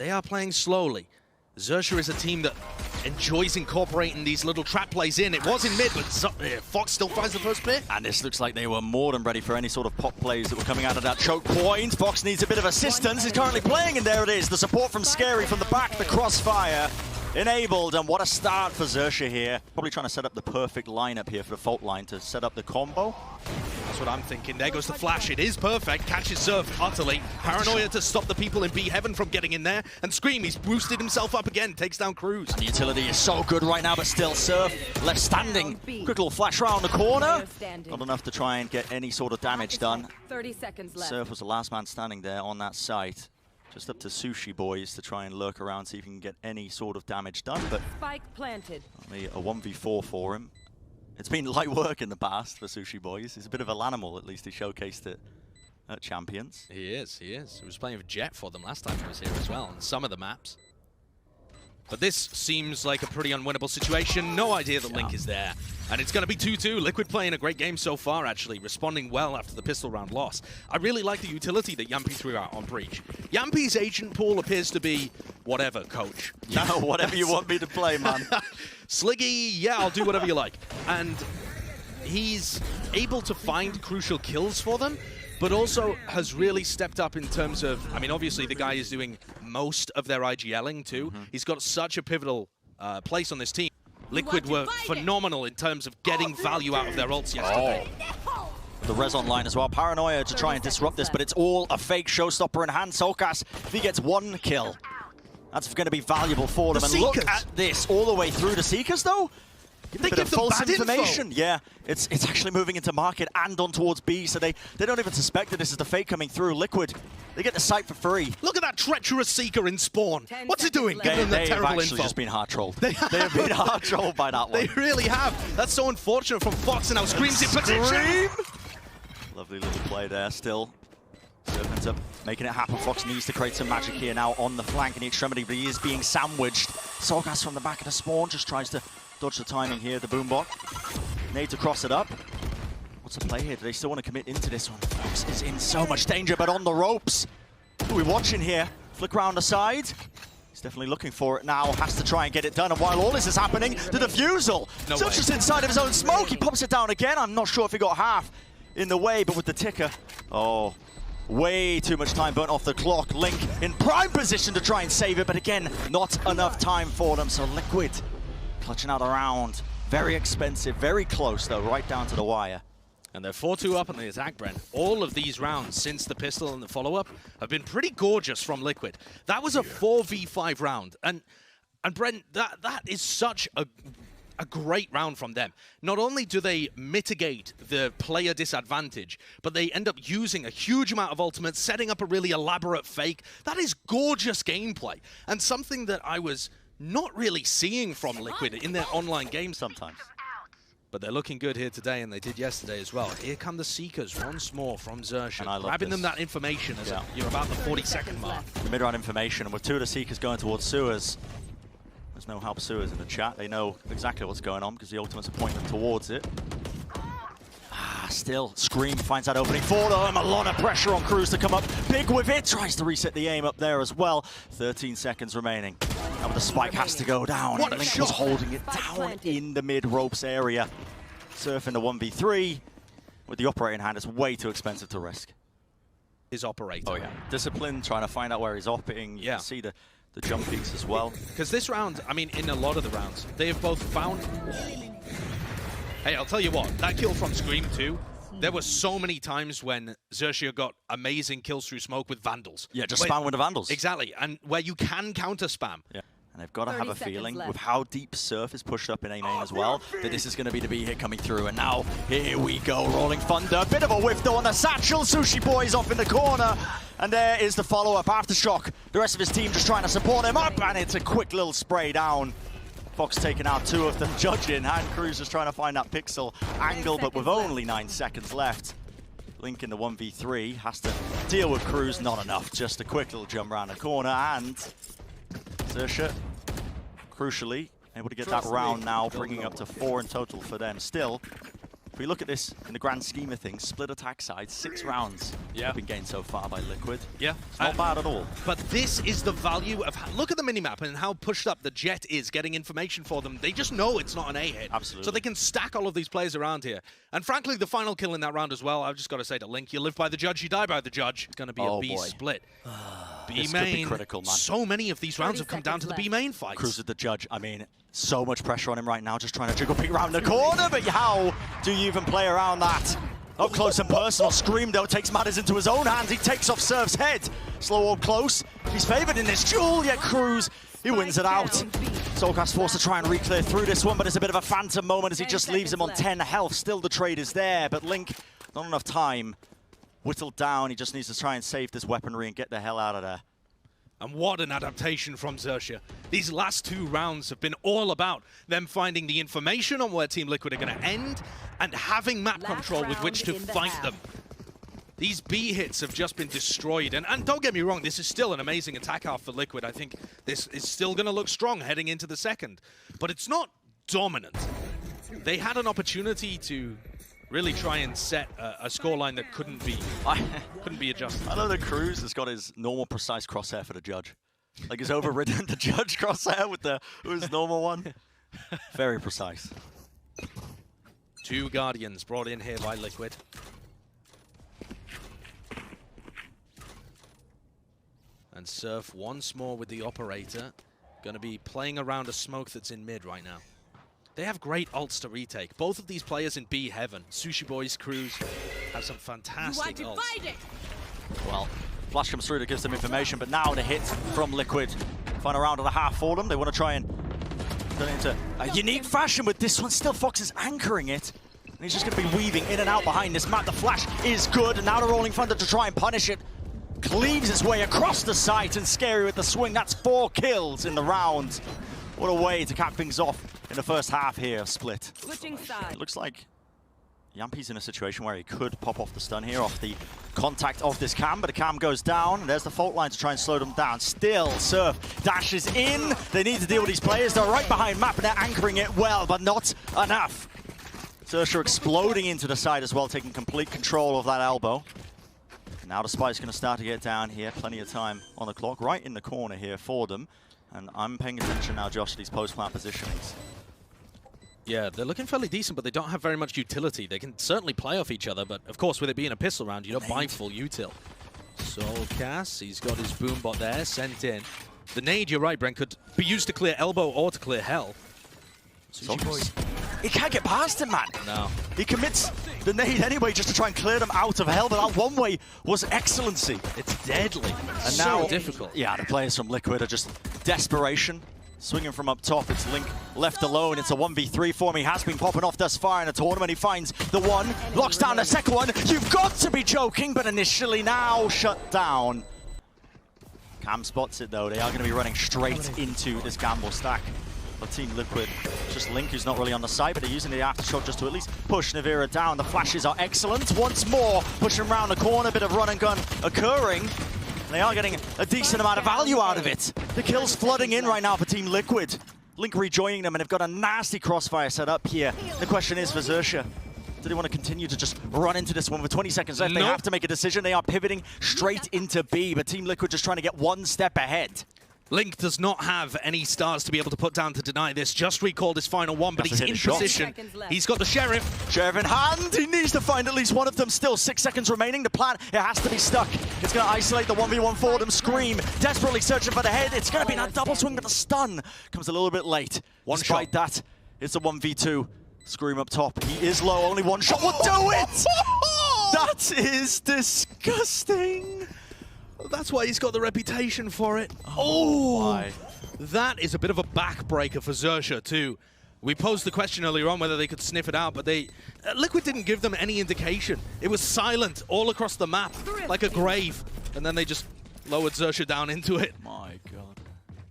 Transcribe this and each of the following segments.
they are playing slowly. XERXIA is a team that enjoys incorporating these little trap plays in. It was in mid, but Fox still finds the first pick. And this looks like they were more than ready for any sort of pop plays that were coming out of that choke point. Fox needs a bit of assistance. He's currently playing, and there it is. The support from Scary from the back, the crossfire enabled, and what a start for XERXIA here. Probably trying to set up the perfect lineup here for the fault line to set up the combo. That's what I'm thinking. There goes the flash. It is perfect. Catches Surf utterly. Paranoia to stop the people in B Heaven from getting in there. And Scream, he's boosted himself up again. Takes down Cruz. And the utility is so good right now, but still Surf left standing. Quick little flash around the corner. Not enough to try and get any sort of damage done. 30 seconds left. Surf was the last man standing there on that site. Just up to Sushi Boys to try and lurk around, see if he can get any sort of damage done. But Spike planted. Only a 1v4 for him. It's been light work in the past for Sushi Boys. He's a bit of a Lanimal, at least he showcased it at Champions. He is, he is. He was playing with Jet for them last time he was here as well, on some of the maps. But this seems like a pretty unwinnable situation. No idea that Link is there. And it's going to be 2-2. Liquid playing a great game so far, actually, responding well after the pistol round loss. I really like the utility that Yampi threw out on Breach. Yampi's agent pool appears to be whatever, coach. Yeah, whatever you want me to play, man. Sliggy, yeah, I'll do whatever you like. And he's able to find crucial kills for them, but also has really stepped up in terms of, I mean, obviously the guy is doing most of their IGLing too. He's got such a pivotal place on this team. Liquid were phenomenal in terms of getting value out of their ults yesterday. The res online as well. Paranoia to try and disrupt this, but it's all a fake showstopper in hand. Solkas, if he gets one kill, that's going to be valuable for them. And look at this, all the way through the Seekers though. They give them false bad information. Info. Yeah, it's actually moving into market and on towards B, so they don't even suspect that this is the fake coming through. Liquid, they get the site for free. Look at that treacherous Seeker in spawn. What's it doing? Giving them the terrible info. They've actually just been hard trolled. They have been hard trolled by that one. They really have. That's so unfortunate from Fox, and now Scream's in position. Lovely little play there still. Ends up making it happen. Fox needs to create some magic here now on the flank in the extremity, but he is being sandwiched. Solgas from the back of the spawn just tries to dodge the timing here, the boombot. Need to cross it up. What's the play here? Do they still want to commit into this one? Fox is in so much danger, but on the ropes. Who are we watching here? Flick around the side. He's definitely looking for it now. Has to try and get it done. And while all this is happening, the defusal. Just inside of his own smoke. He pops it down again. I'm not sure if he got half in the way, but with the ticker. Oh, way too much time burnt off the clock. Link in prime position to try and save it, but again, not enough time for them. So Liquid clutching out a round. Very expensive, very close though, right down to the wire. And they're 4-2 up on the attack, Brent. All of these rounds since the pistol and the follow-up have been pretty gorgeous from Liquid. That was a 4v5 round. And Brent, that is such a great round from them. Not only do they mitigate the player disadvantage, but they end up using a huge amount of ultimates, setting up a really elaborate fake. That is gorgeous gameplay. And something that I was not really seeing from Liquid in their online games sometimes. But they're looking good here today, and they did yesterday as well. Here come the Seekers once more from XERXIA, grabbing them that information as you're about the 40-second mark. The mid-round information, and with two of the Seekers going towards sewers. There's no help sewers in the chat. They know exactly what's going on because the ultimates are pointing towards it. Still, Scream finds that opening for them. A lot of pressure on Cruz to come up big with it. Tries to reset the aim up there as well. 13 seconds remaining. Now the spike has to go down. What a Link shot. was holding it down in the mid-ropes area. Surf in the 1v3. With the operator in hand, it's way too expensive to risk. His operator. Oh yeah. Discipline, trying to find out where he's operating. You can see the jump peaks as well. Because this round, I mean, in a lot of the rounds, they have both found... Hey, I'll tell you what, that kill from Scream too, there were so many times when XERXIA got amazing kills through smoke with Vandals. Yeah, just spam with the Vandals. Exactly, and where you can counter spam. Yeah. And they've got to have a feeling with how deep Surf is pushed up in A main as well, that this is going to be the B hit coming through. And now, here we go, Rolling Thunder. Bit of a whiff though on the satchel. Sushi Boy's off in the corner. And there is the follow-up, Aftershock. The rest of his team just trying to support him up, and it's a quick little spray down. Fox taking out two of them, judging. And Cruz just trying to find that pixel angle, but with only 9 seconds left. Link in the 1v3 has to deal with Cruz, not enough. Just a quick little jump around the corner, and XERXIA, crucially, able to get that round now, bringing up to 4 in total for them. Still, If we look at this in the grand scheme of things, split attack side, 6 rounds have been gained so far by Liquid. Yeah. It's not bad at all. But this is the value of... Look at the minimap and how pushed up the Jet is getting information for them. They just know it's not an A hit. Absolutely. So they can stack all of these players around here. And frankly, the final kill in that round as well, I've just got to say to Link, you live by the judge, you die by the judge. It's going to be a B split. B this main. could be critical, man. So many of these rounds have come down to the B main fights. Cruz with the judge. I mean, so much pressure on him right now, just trying to jiggle peek around the corner, but how do you even play around that? Up close and personal, Scream though takes matters into his own hands. He takes off Surf's head. Slow or close. He's favored in this duel, yet Cruz, he wins it out. Soulcast forced to try and re-clear through this one, but it's a bit of a phantom moment as he just leaves him on 10 health. Still the trade is there, but Link, not enough time. Whittled down, he just needs to try and save this weaponry and get the hell out of there. And what an adaptation from XERXIA. These last 2 rounds have been all about them finding the information on where Team Liquid are going to end and having map control with which to fight them. These B hits have just been destroyed. And don't get me wrong, this is still an amazing attack half for Liquid. I think this is still going to look strong heading into the second. But it's not dominant. They had an opportunity to really try and set a scoreline that couldn't be adjusted. I know that Cruz has got his normal precise crosshair for the judge. Like he's overridden the judge crosshair with his normal one. Very precise. 2 Guardians brought in here by Liquid. And Surf once more with the operator. Going to be playing around a smoke that's in mid right now. They have great ults to retake. Both of these players in B heaven, Sushi Boys, Cruz, have some fantastic ults. Well, flash comes through that gives them information, but now the hit from Liquid. Final round of the half for them. They want to try and turn it into a unique fashion with this one. Still, Fox is anchoring it. And he's just going to be weaving in and out behind this map. The flash is good, and now the Rolling Thunder to try and punish it. Cleaves his way across the site, and Scary with the swing. That's 4 kills in the round. What a way to cap things off in the first half here, Split. Switching sides. It looks like Yampi's in a situation where he could pop off the stun here off the contact of this cam, but the cam goes down. There's the fault line to try and slow them down. Still, Surf dashes in. They need to deal with these players. They're right behind map and they're anchoring it well, but not enough. XERXIA exploding into the side as well, taking complete control of that elbow. Now the Spike's going to start to get down here. Plenty of time on the clock, right in the corner here for them. And I'm paying attention now, Josh, to these post-plant positionings. Yeah, they're looking fairly decent, but they don't have very much utility. They can certainly play off each other, but of course, with it being a pistol round, you don't buy full util. Soulcast, he's got his boombot there, sent in. The nade, you're right, Brent, could be used to clear elbow or to clear hell. He can't get past him, man. No. He commits the nade anyway just to try and clear them out of hell, but that one way was excellency. It's deadly. And so now, difficult. Yeah, the players from Liquid are just desperation. Swinging from up top, it's Link left alone. It's a 1v3 for him. He has been popping off thus far in the tournament. He finds the one, locks down the second one. You've got to be joking, but initially now shut down. Cam spots it though. They are going to be running straight into this gamble stack. But Team Liquid, just Link who's not really on the side, but they're using the aftershock just to at least push Navira down. The flashes are excellent. Once more, pushing around the corner, a bit of run and gun occurring. They are getting a decent amount of value out of it. The kills flooding in right now for Team Liquid. Link rejoining them, and they've got a nasty crossfire set up here. The question is for XERXIA, do they want to continue to just run into this one with 20 seconds left? They have to make a decision. They are pivoting straight into B, but Team Liquid just trying to get one step ahead. Link does not have any stars to be able to put down to deny this. Just recalled his final one, but he's in position. He's got the Sheriff. Sheriff in hand. He needs to find at least one of them. Still 6 seconds remaining. The plan, it has to be stuck. It's going to isolate the 1v1 for them. Scream, desperately searching for the head. It's going to be that double swing, but the stun comes a little bit late. Despite that, it's a 1v2. Scream up top. He is low. Only one shot will do it. That is disgusting. That's why he's got the reputation for it. Oh, my. That is a bit of a backbreaker for XERXIA too. We posed the question earlier on whether they could sniff it out, but Liquid didn't give them any indication. It was silent all across the map, like a grave, and then they just lowered XERXIA down into it. My God.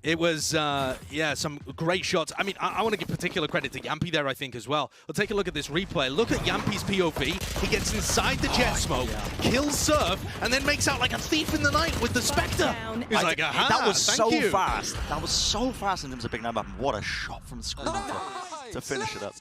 It was, yeah, some great shots. I mean, I want to give particular credit to Yampy there, I think, as well. But take a look at this replay. Look at Yampy's POV. He gets inside the jet smoke, kills Surf, and then makes out like a thief in the night with the Spectre. He's like, aha, that was so you. fast. That was so fast in terms of picking that up. What a shot from Scream to finish it up.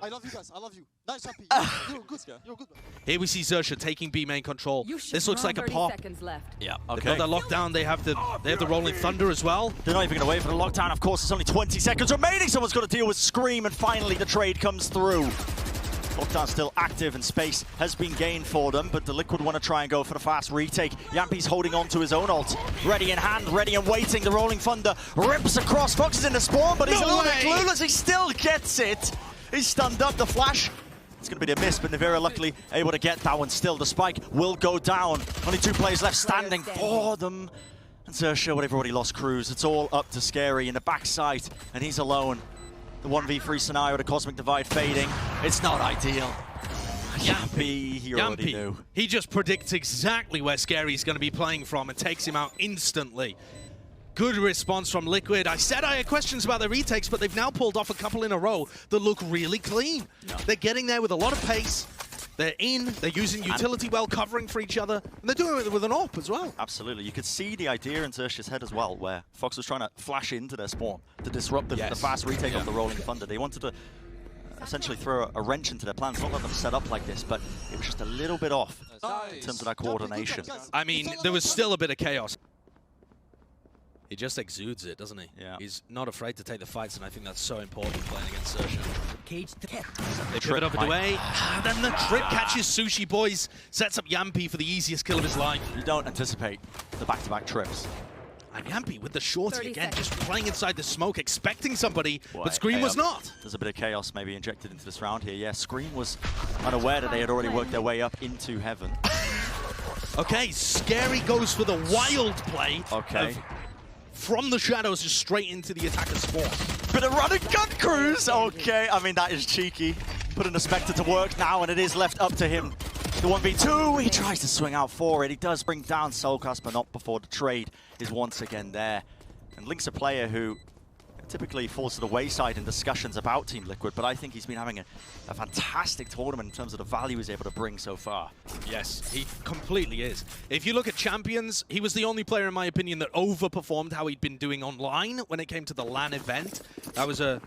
I love you guys. I love you. Nice, happy. You're good. You're good. Here we see XERXIA taking B main control. You should This looks like a 30 pop. seconds left. Yeah, They've okay. got their lockdown. They have the Rolling Thunder as well. They're not even going to wait for the lockdown. Of course, there's only 20 seconds remaining. Someone's got to deal with Scream, and finally the trade comes through. Lockdown still active, and space has been gained for them, but the Liquid want to try and go for the fast retake. Yampi's holding on to his own ult. Ready in hand, ready and waiting. The Rolling Thunder rips across. Fox is in the spawn, but he's a little bit clueless. He still gets it. He's stunned up. The flash. It's going to be a miss, but Nivera luckily able to get that one still. The spike will go down. Only 2 players left standing for them. And XERXIA, whatever, already lost Cruz. It's all up to Scary in the backside, and he's alone. The 1v3 scenario, the Cosmic Divide fading. It's not ideal. Yampi, he already knew. He just predicts exactly where Scary's going to be playing from and takes him out instantly. Good response from Liquid. I said I had questions about the retakes, but they've now pulled off a couple in a row that look really clean. No. They're getting there with a lot of pace. They're in, they're using utility well, covering for each other, and they're doing it with an AWP as well. Absolutely. You could see the idea in XERXIA's head as well, where Fox was trying to flash into their spawn to disrupt the fast retake of the Rolling Thunder. They wanted to essentially throw a wrench into their plans, not let them set up like this, but it was just a little bit off in terms of that coordination. I mean, there was still a bit of chaos. He just exudes it, doesn't he? Yeah. He's not afraid to take the fights, and I think that's so important playing against XERXIA. They Trip pivot over the way, and then the trip catches Sushi Boys, sets up Yampi for the easiest kill of his life. You don't anticipate the back-to-back trips. And Yampi with the shorty again, 30 just playing inside the smoke, expecting somebody, Boy, but Scream was not. There's a bit of chaos maybe injected into this round here. Yeah, Scream was unaware that they had already worked their way up into heaven. Okay, Scary goes for the wild play. Okay. From the shadows, just straight into the attacker's spawn. Bit of run and gun cruise. Okay, I mean, that is cheeky. Putting the Spectre to work now, and it is left up to him. The 1v2, he tries to swing out for it. He does bring down Soulcast, but not before the trade is once again there. And Link's a player who typically falls to the wayside in discussions about Team Liquid, but I think he's been having a fantastic tournament in terms of the value he's able to bring so far. Yes, he completely is. If you look at Champions, he was the only player, in my opinion, that overperformed how he'd been doing online when it came to the LAN event. That was a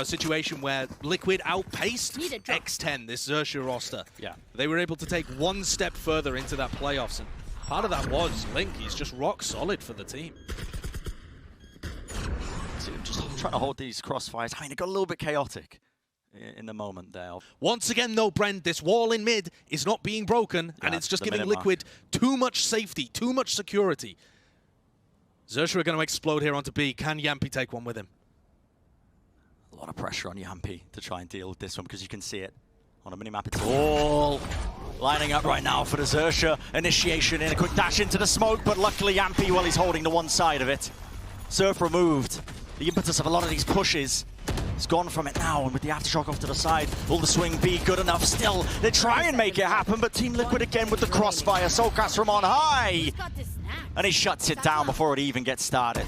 situation where Liquid outpaced X10, this XERXIA roster. Yeah. They were able to take one step further into that playoffs, and part of that was Link. He's just rock solid for the team. Just trying to hold these crossfires. I mean, it got a little bit chaotic in the moment there. Once again, though, Brent, this wall in mid is not being broken, and it's just giving Liquid too much safety, too much security. XERXIA are going to explode here onto B. Can Yampi take one with him? A lot of pressure on Yampi to try and deal with this one, because you can see it on a minimap. It's all lining up right now for the XERXIA initiation in a quick dash into the smoke, but luckily Yampi, well, he's holding the one side of it. Surf removed. The impetus of a lot of these pushes is gone from it now, and with the aftershock off to the side, will the swing be good enough? Still, they try and make it happen, but Team Liquid again with the crossfire. Soulcast from on high, and he shuts it down before it even gets started.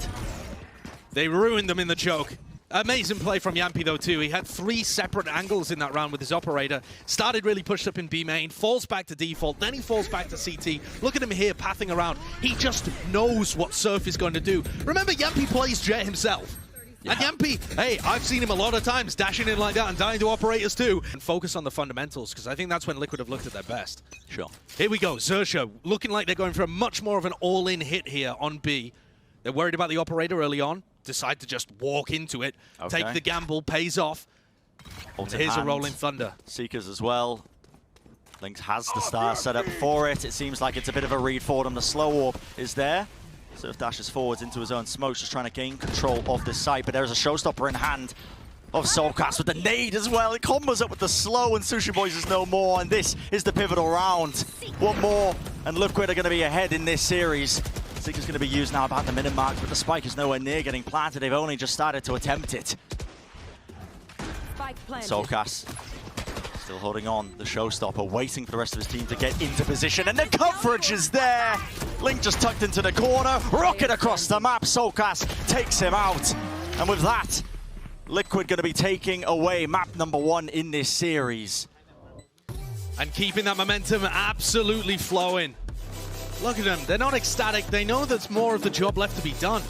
They ruined them in the choke. Amazing play from Yampi, though, too. He had 3 separate angles in that round with his operator. Started really pushed up in B main, falls back to default, then he falls back to CT. Look at him here, pathing around. He just knows what Surf is going to do. Remember, Yampi plays Jet himself. Yeah. And Yampi, hey, I've seen him a lot of times dashing in like that and dying to operators, too. And focus on the fundamentals, because I think that's when Liquid have looked at their best. Sure. Here we go, XERXIA, looking like they're going for a much more of an all-in hit here on B. They're worried about the operator early on. Decide to just walk into it, take the gamble, pays off. Here's a Rolling Thunder. Seekers as well. Lynx has the star set up for it. It seems like it's a bit of a read for them. The slow warp is there. Surf dashes forwards into his own smokes, just trying to gain control of this site, but there's a showstopper in hand of Soulcast with the nade as well. It combos up with the slow, and Sushi Boys is no more, and this is the pivotal round. One more, and Liquid are going to be ahead in this series. Seeker's going to be used now about the minute mark, but the spike is nowhere near getting planted. They've only just started to attempt it. Soulcast still holding on, the showstopper, waiting for the rest of his team to get into position, and the coverage is there! Link just tucked into the corner, rocket across the map, Soulcast takes him out. And with that, Liquid going to be taking away map number 1 in this series. And keeping that momentum absolutely flowing. Look at them, they're not ecstatic, they know there's more of the job left to be done.